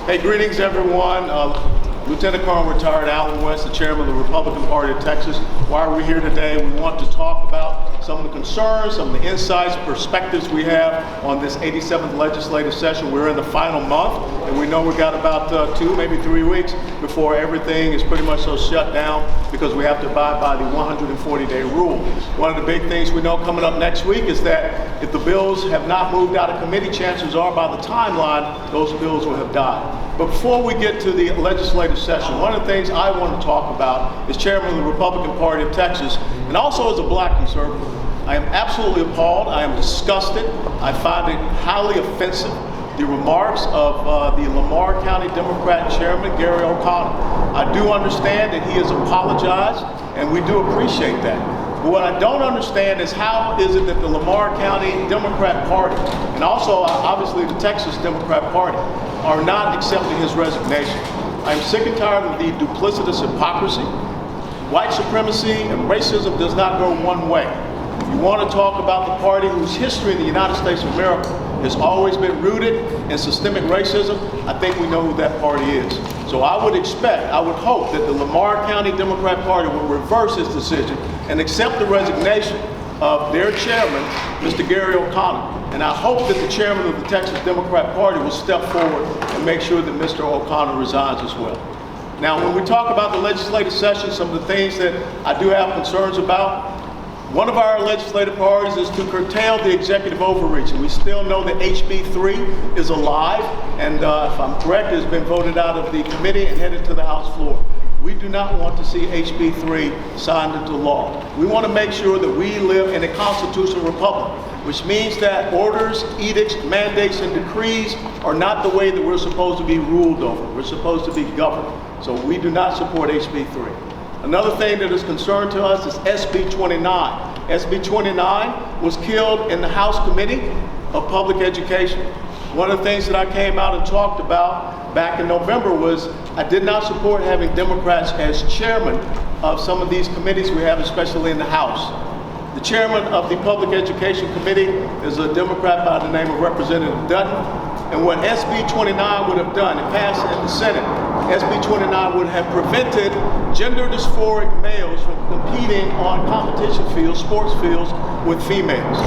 Hey, greetings everyone. Lieutenant Colonel retired Alan West, the chairman of the Republican Party of Texas. Why are we here today? We want to talk about some of the concerns, some of the insights, perspectives we have on this 87th legislative session. We're in the final month, and we know we've got about 2, maybe 3 weeks before everything is pretty much so shut down because we have to abide by the 140-day rule. One of the big things we know coming up next week is that if the bills have not moved out of committee, chances are by the timeline, those bills will have died. But before we get to the legislative session, one of the things I want to talk about is chairman of the Republican Party of Texas, and also as a black conservative. I am absolutely appalled. I am disgusted. I find it highly offensive, the remarks of the Lamar County Democrat Chairman, Gary O'Connor. I do understand that he has apologized, and we do appreciate that. But what I don't understand is how is it that the Lamar County Democrat Party, and also obviously the Texas Democrat Party, are not accepting his resignation. I'm sick and tired of the duplicitous hypocrisy. White supremacy and racism does not go one way. You want to talk about the party whose history in the United States of America has always been rooted in systemic racism, I think we know who that party is. So I would hope that the Lamar County Democrat Party will reverse its decision and accept the resignation of their chairman, Mr. Gary O'Connor. And I hope that the chairman of the Texas Democrat Party will step forward and make sure that Mr. O'Connor resigns as well. Now, when we talk about the legislative session, some of the things that I do have concerns about, one of our legislative priorities is to curtail the executive overreach. And we still know that HB 3 is alive, and if I'm correct, it has been voted out of the committee and headed to the House floor. We do not want to see HB 3 signed into law. We want to make sure that we live in a constitutional republic, which means that orders, edicts, mandates, and decrees are not the way that we're supposed to be ruled over. We're supposed to be governed. So we do not support HB 3. Another thing that is concern to us is SB 29. SB 29 was killed in the House Committee of Public Education. One of the things that I came out and talked about back in November was I did not support having Democrats as chairman of some of these committees we have, especially in the House. The chairman of the Public Education Committee is a Democrat by the name of Representative Dutton. And what SB 29 would have done, it passed in the Senate, SB 29 would have prevented gender dysphoric males from competing on competition fields, sports fields, with females.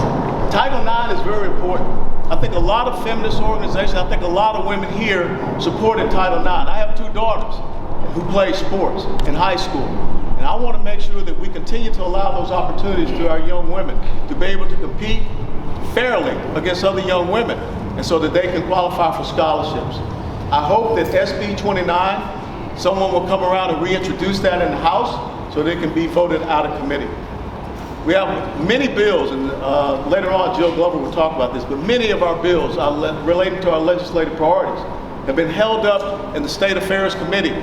Title IX is very important. I think a lot of feminist organizations, I think a lot of women here supported Title IX. I have 2 daughters who play sports in high school. And I want to make sure that we continue to allow those opportunities to our young women to be able to compete fairly against other young women, and so that they can qualify for scholarships. I hope that SB 29, someone will come around and reintroduce that in the House so they can be voted out of committee. We have many bills, and later on Jill Glover will talk about this, but many of our bills relating to our legislative priorities have been held up in the State Affairs Committee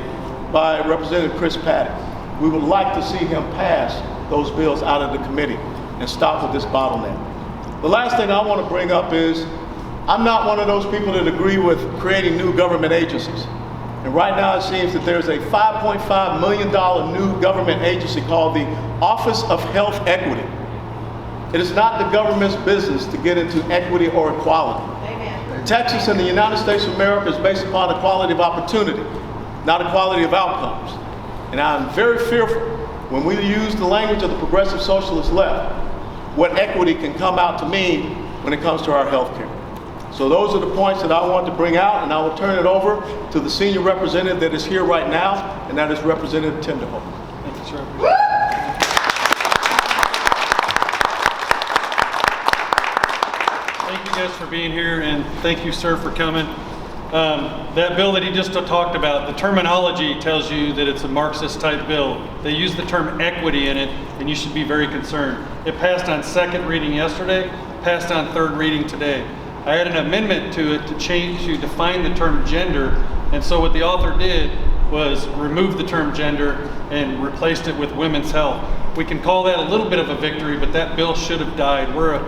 by Representative Chris Paddock. We would like to see him pass those bills out of the committee and stop with this bottleneck. The last thing I want to bring up is I'm not one of those people that agree with creating new government agencies. And right now it seems that there's a $5.5 million new government agency called the Office of Health Equity. It is not the government's business to get into equity or equality. Amen. Texas and the United States of America is based upon equality of opportunity, not equality of outcomes. And I'm very fearful when we use the language of the progressive socialist left, what equity can come out to mean when it comes to our health care. So those are the points that I want to bring out, and I will turn it over to the senior representative that is here right now, and that is Representative Tinderholt. Thank you, sir. Thank you guys for being here, and thank you, sir, for coming. That bill that he just talked about, the terminology tells you that it's a Marxist type bill. They use the term equity in it, and you should be very concerned. It passed on 2nd reading yesterday, passed on 3rd reading today. I had an amendment to it to define the term gender, and so what the author did was remove the term gender and replaced it with women's health. We can call that a little bit of a victory, but that bill should have died. We're a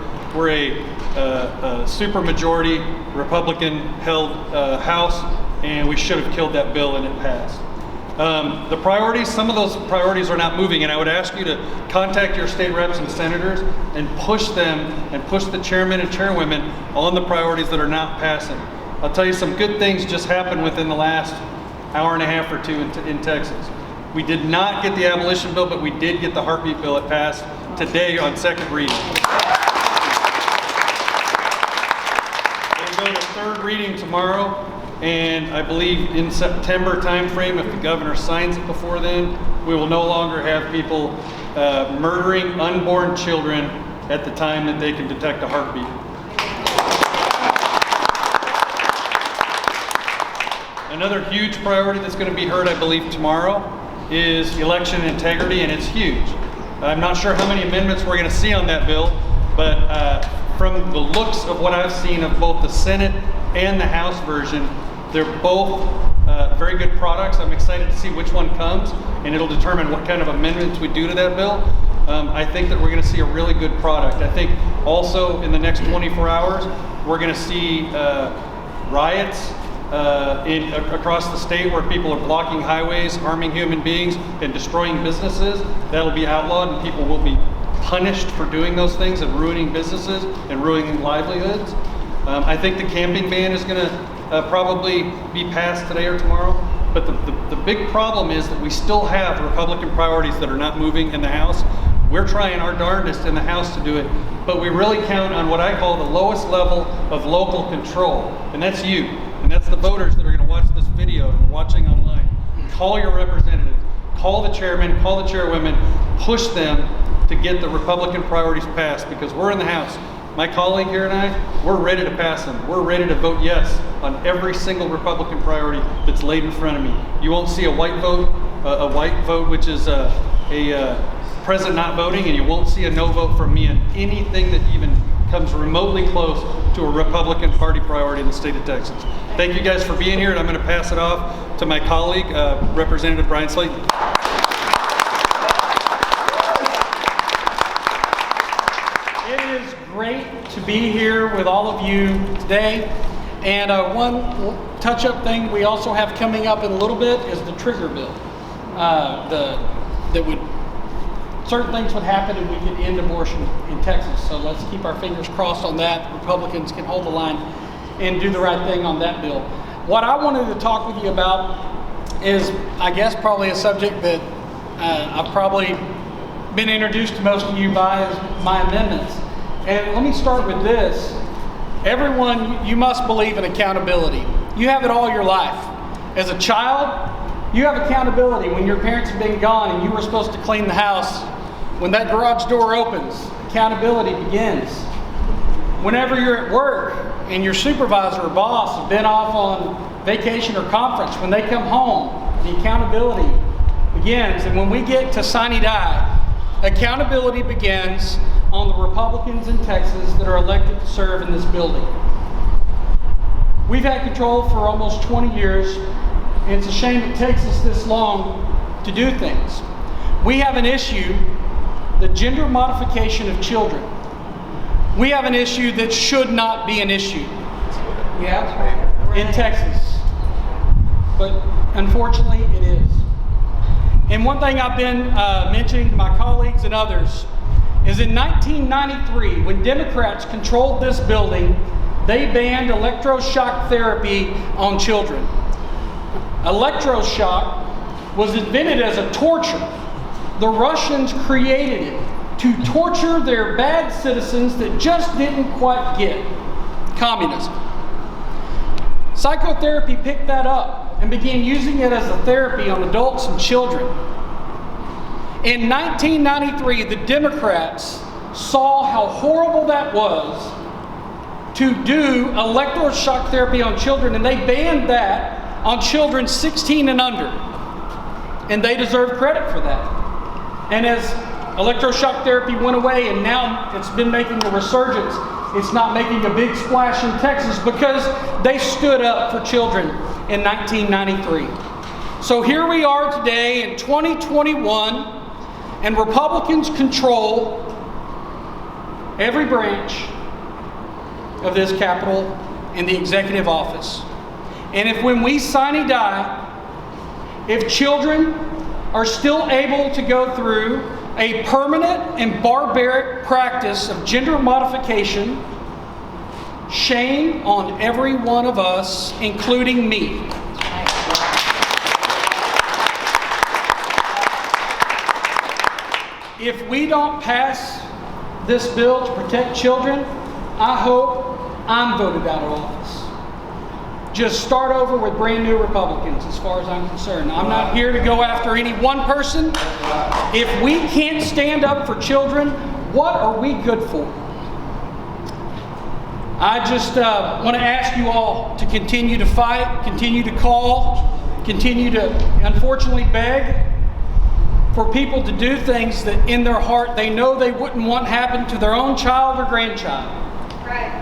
supermajority Republican-held House, and we should have killed that bill, and it passed. The priorities, some of those priorities are not moving, and I would ask you to contact your state reps and senators and push them and push the chairmen and chairwomen on the priorities that are not passing. I'll tell you some good things just happened within the last hour and a half or two in Texas. We did not get the abolition bill, but we did get the heartbeat bill. It passed today on second reading. It'll go to third reading tomorrow, and I believe in September timeframe, if the governor signs it before then, we will no longer have people murdering unborn children at the time that they can detect a heartbeat. Another huge priority that's going to be heard, I believe, tomorrow is election integrity, and it's huge. I'm not sure how many amendments we're going to see on that bill, but from the looks of what I've seen of both the Senate and the House version, they're both very good products. I'm excited to see which one comes, and it'll determine what kind of amendments we do to that bill. I think that we're going to see a really good product. I think also in the next 24 hours, we're going to see riots across the state where people are blocking highways, harming human beings, and destroying businesses. That'll be outlawed, and people will be punished for doing those things and ruining businesses and ruining livelihoods. I think the camping ban is going to probably be passed today or tomorrow. But the big problem is that we still have Republican priorities that are not moving in the House. We're trying our darndest in the House to do it, but we really count on what I call the lowest level of local control, and that's you. And that's the voters that are going to watch this video and watching online. Call your representatives, call the chairman, call the chairwomen, push them to get the Republican priorities passed, because we're in the House. My colleague here and I, we're ready to pass them. We're ready to vote yes on every single Republican priority that's laid in front of me. You won't see a white vote, which is a president not voting, and you won't see a no vote from me on anything that even comes remotely close to a Republican Party priority in the state of Texas. Thank you guys for being here, and I'm going to pass it off to my colleague, Representative Brian Slayton. It is great to be here with all of you today. And one touch-up thing we also have coming up in a little bit is the trigger bill. Certain things would happen and we could end abortion in Texas. So let's keep our fingers crossed on that. Republicans can hold the line and do the right thing on that bill. What I wanted to talk with you about is, I guess, probably a subject that I've probably been introduced to most of you by, is my amendments. And let me start with this. Everyone, you must believe in accountability. You have it all your life. As a child, you have accountability when your parents have been gone and you were supposed to clean the house. When that garage door opens, accountability begins. Whenever you're at work and your supervisor or boss has been off on vacation or conference, when they come home, the accountability begins. And when we get to sine die, accountability begins on the Republicans in Texas that are elected to serve in this building. We've had control for almost 20 years, and it's a shame it takes us this long to do things. We have an issue, the gender modification of children. We have an issue that should not be an issue. Yeah, in Texas. But unfortunately, it is. And one thing I've been mentioning to my colleagues and others is in 1993, when Democrats controlled this building, they banned electroshock therapy on children. Electroshock was invented as a torture. The Russians created it to torture their bad citizens that just didn't quite get communism. Psychotherapy picked that up and began using it as a therapy on adults and children. In 1993, the Democrats saw how horrible that was to do electroshock therapy on children, and they banned that on children 16 and under. And they deserve credit for that. And as electroshock therapy went away, and now it's been making a resurgence, it's not making a big splash in Texas because they stood up for children in 1993. So here we are today in 2021, and Republicans control every branch of this Capitol and the executive office. And if when we sine die, if children are still able to go through a permanent and barbaric practice of gender modification, Shame on every one of us, including me. If we don't pass this bill to protect children, I hope I'm voted out of office. Just start over with brand new Republicans as far as I'm concerned. I'm not here to go after any one person. If we can't stand up for children, what are we good for? I just want to ask you all to continue to fight, continue to call, continue to, unfortunately, beg for people to do things that in their heart they know they wouldn't want happen to their own child or grandchild. Right.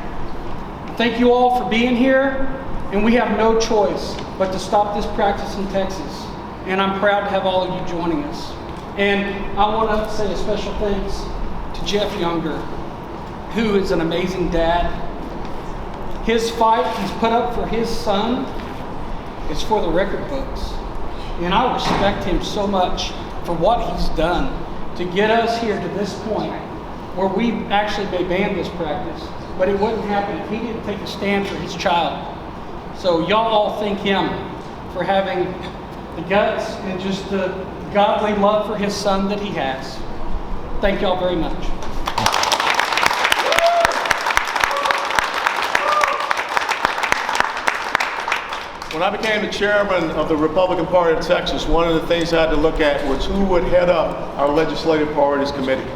Thank you all for being here, and we have no choice but to stop this practice in Texas. And I'm proud to have all of you joining us. And I want to say a special thanks to Jeff Younger, who is an amazing dad. His fight he's put up for his son is for the record books. And I respect him so much for what he's done to get us here to this point where we actually may ban this practice, but it wouldn't happen if he didn't take a stand for his child. So y'all all thank him for having the guts and just the godly love for his son that he has. Thank y'all very much. When I became the chairman of the Republican Party of Texas, one of the things I had to look at was who would head up our Legislative Priorities Committee.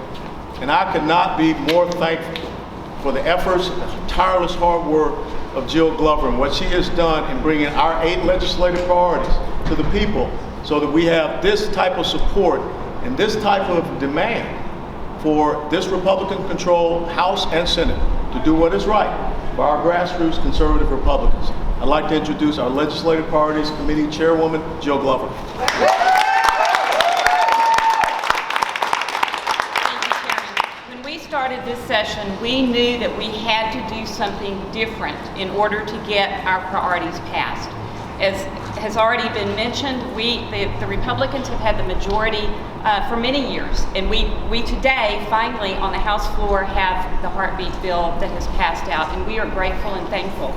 And I could not be more thankful for the efforts and tireless hard work of Jill Glover and what she has done in bringing our 8 legislative priorities to the people so that we have this type of support and this type of demand for this Republican-controlled House and Senate to do what is right for our grassroots conservative Republicans. I'd like to introduce our Legislative Priorities Committee Chairwoman, Jill Glover. Thank you, Chairman. When we started this session, we knew that we had to do something different in order to get our priorities passed. As has already been mentioned, the Republicans have had the majority for many years, and we today finally on the House floor have the heartbeat bill that has passed out, and we are grateful and thankful.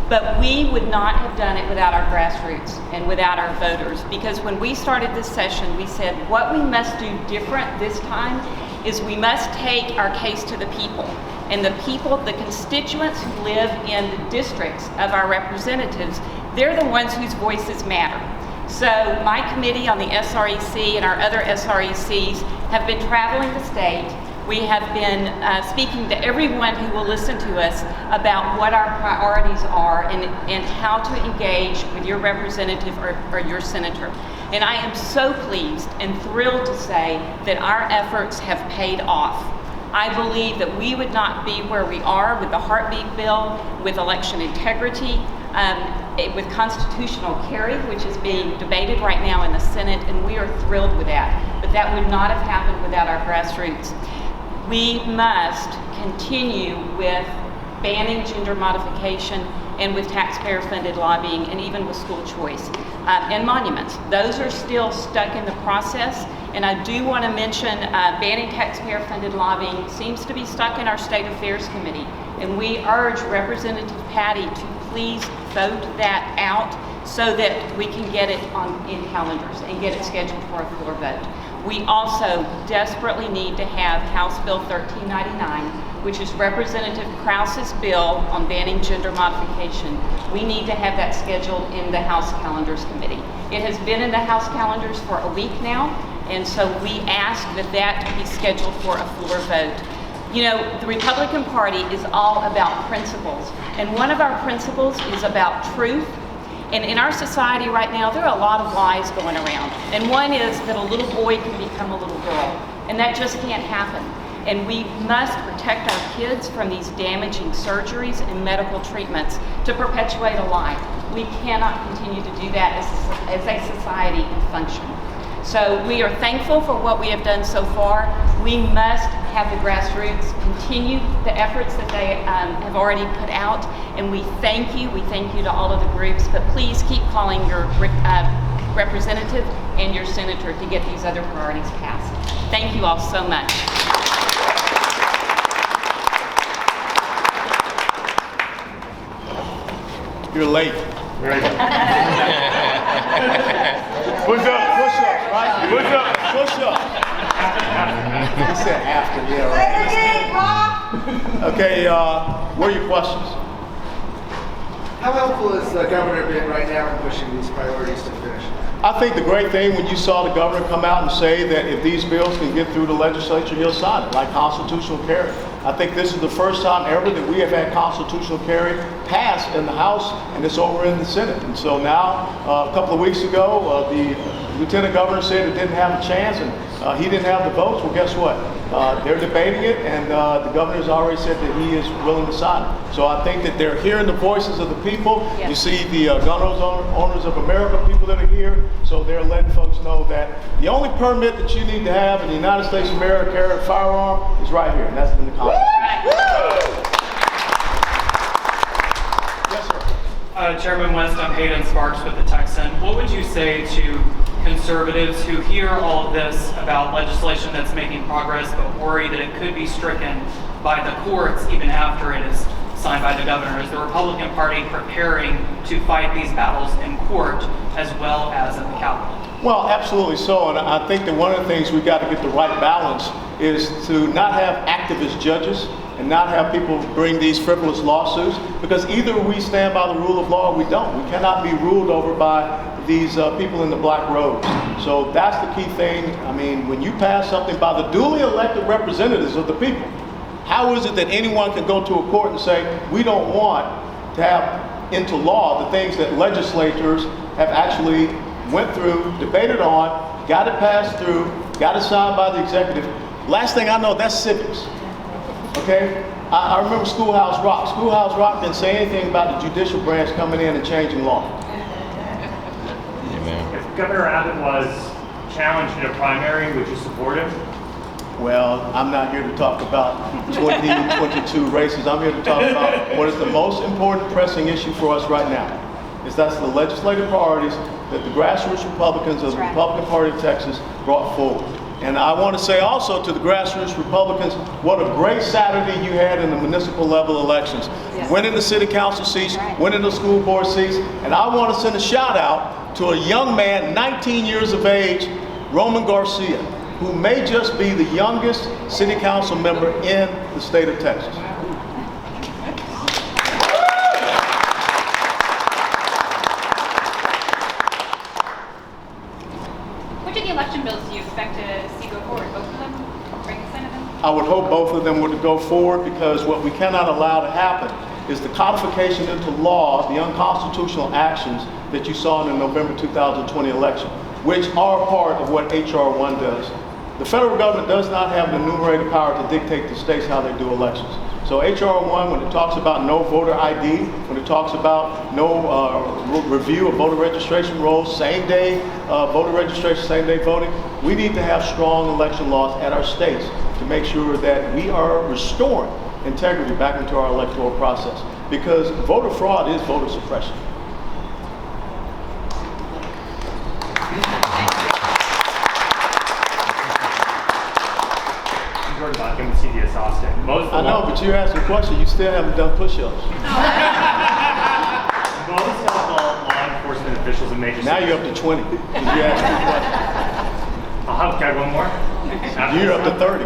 But we would not have done it without our grassroots and without our voters, because when we started this session, we said what we must do different this time is we must take our case to the people. And the people, the constituents who live in the districts of our representatives, they're the ones whose voices matter. So my committee on the SREC and our other SRECs have been traveling the state. We have been speaking to everyone who will listen to us about what our priorities are and how to engage with your representative or your senator. And I am so pleased and thrilled to say that our efforts have paid off. I believe that we would not be where we are with the heartbeat bill, with election integrity, with constitutional carry, which is being debated right now in the Senate, and we are thrilled with that. But that would not have happened without our grassroots. We must continue with banning gender modification and with taxpayer-funded lobbying and even with school choice and monuments. Those are still stuck in the process, and I do want to mention banning taxpayer-funded lobbying seems to be stuck in our State Affairs Committee, and we urge Representative Patty to please vote that out so that we can get it in calendars and get it scheduled for a floor vote. We also desperately need to have House Bill 1399, which is Representative Krause's bill on banning gender modification. We need to have that scheduled in the House Calendars Committee. It has been in the House calendars for a week now, and so we ask that that be scheduled for a floor vote. You know, the Republican Party is all about principles, and one of our principles is about truth. And in our society right now, there are a lot of lies going around. And one is that a little boy can become a little girl, and that just can't happen. And we must protect our kids from these damaging surgeries and medical treatments to perpetuate a lie. We cannot continue to do that as a society and function. So we are thankful for what we have done so far. We must have the grassroots continue the efforts that they have already put out, and we thank you to all of the groups, but please keep calling your representative and your senator to get these other priorities passed. Thank you all so much. You're late. Very good. Push up, right? Push up. He said after, yeah, right. Okay, what are your questions? How helpful is the governor been right now in pushing these priorities to finish? I think the great thing when you saw the governor come out and say that if these bills can get through the legislature, he'll sign it, like constitutional carry. I think this is the first time ever that we have had constitutional carry passed in the House, and it's over in the Senate. And so now, a couple of weeks ago, the lieutenant governor said it didn't have a chance, and he didn't have the votes. Well, guess what? They're debating it, and the governor has already said that he is willing to sign it. So I think that they're hearing the voices of the people. Yes. You see the gun owners of America, people that are here. So they're letting folks know that the only permit that you need to have in the United States of America to carry a firearm is right here, and that's in the Constitution. Yes, sir. Chairman West, I'm Hayden Sparks with the Texan. What would you say to conservatives who hear all of this about legislation that's making progress but worry that it could be stricken by the courts even after it is signed by the governor? Is the Republican Party preparing to fight these battles in court as well as at the Capitol? Well, absolutely so, and I think that one of the things we've got to get the right balance is to not have activist judges and not have people bring these frivolous lawsuits, because either we stand by the rule of law or we don't. We cannot be ruled over by these people in the black robes. So that's the key thing. I mean, when you pass something by the duly elected representatives of the people, how is it that anyone can go to a court and say, we don't want to have into law the things that legislators have actually went through, debated on, got it passed through, got it signed by the executive. Last thing I know, that's civics. Okay? I remember Schoolhouse Rock. Schoolhouse Rock didn't say anything about the judicial branch coming in and changing law. If Governor Abbott was challenged in a primary, would you support him? Well, I'm not here to talk about 2022 races. I'm here to talk about what is the most important pressing issue for us right now. That's the legislative priorities that the grassroots Republicans of the Republican Party of Texas brought forward. And I want to say also to the grassroots Republicans, what a great Saturday you had in the municipal level elections. Yes. Winning the city council seats, winning the school board seats. And I want to send a shout out to a young man, 19 years of age, Roman Garcia, who may just be the youngest city council member in the state of Texas. Which of the election bills do you expect to see go forward? Both of them? Bring the Senate them? I would hope both of them would go forward, because what we cannot allow to happen is the codification into law, the unconstitutional actions that you saw in the November 2020 election, which are part of what H.R. 1 does. The federal government does not have the enumerated power to dictate to states how they do elections. So H.R. 1, when it talks about no voter ID, when it talks about no review of voter registration rolls, same day voter registration, same day voting, we need to have strong election laws at our states to make sure that we are restoring integrity back into our electoral process. Because voter fraud is voter suppression. Jordan Botkin with CBS Austin. I know, but you're asking a question. You still haven't done push-ups. Most of law enforcement officials in major Now cities. you're up to 20. 'Cause you asked me a question. Can I have one more? You're up to 30.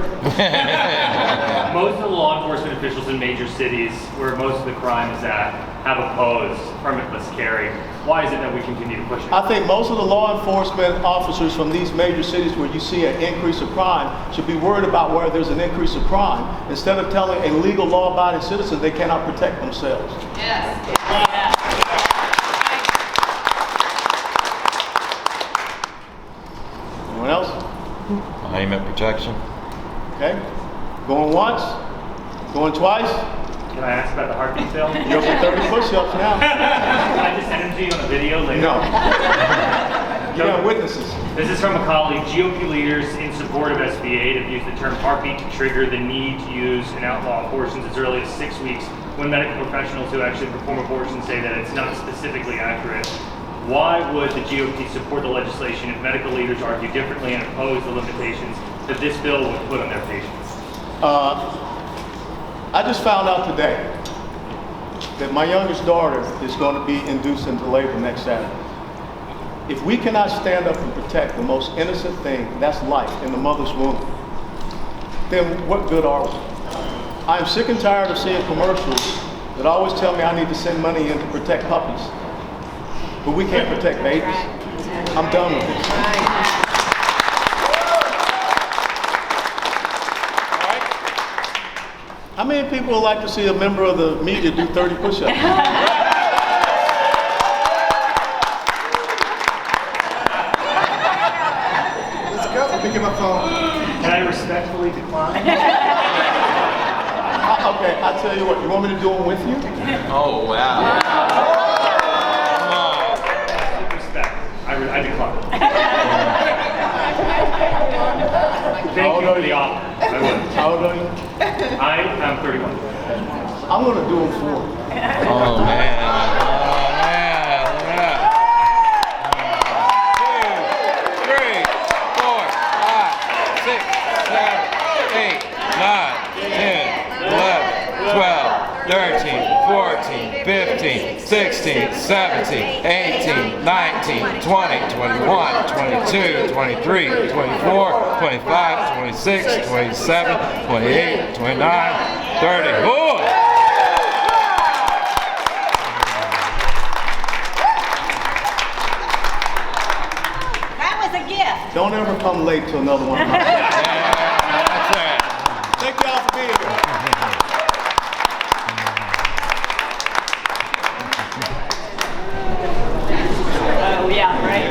Most of the law enforcement officials in major cities, where most of the crime is at, have opposed permitless carry. Why is it that we continue to push it? I think most of the law enforcement officers from these major cities where you see an increase of crime should be worried about where there's an increase of crime, instead of telling a legal law-abiding citizen they cannot protect themselves. Yes. Anyone else? Payment protection. Okay. Going once? Going twice? Can I ask about the heartbeat bill? You're up to 30 push-ups now. Can I just send them to you on a video later? No. You got witnesses. This is from a colleague. GOP leaders in support of SB8 have used the term heartbeat to trigger the need to use and outlaw abortions as early as 6 weeks, when medical professionals who actually perform abortions say that it's not specifically accurate. Why would the GOP support the legislation if medical leaders argue differently and oppose the limitations that this bill would put on their patients? I just found out today that my youngest daughter is going to be induced into labor next Saturday. If we cannot stand up and protect the most innocent thing, that's life in the mother's womb, then what good are we? I am sick and tired of seeing commercials that always tell me I need to send money in to protect puppies, but we can't protect babies. I'm done with this. All right? How many people would like to see a member of the media do 30 push-ups? Let's go. Let me get my phone. Can I respectfully decline? Okay, I'll tell you what. You want me to do them with you? Oh, wow. Respect. I decline. How Thank old you are for the you? offer. I would. How old are you? I am 31. I'm going to do them for you. Oh, man. Oh, man. Look at that. 2, 3, 4, 5, 6, 7, 8, 9, 10, 11, 12, 13, 14, 15, 16, 17, 18, 19, 20, 21, 22, 23, 24, 25, 26, 27, 28, 29, 30. Boy! That was a gift. Don't ever come late to another one of mine. That's it. Thank y'all for being here. Oh, yeah, right.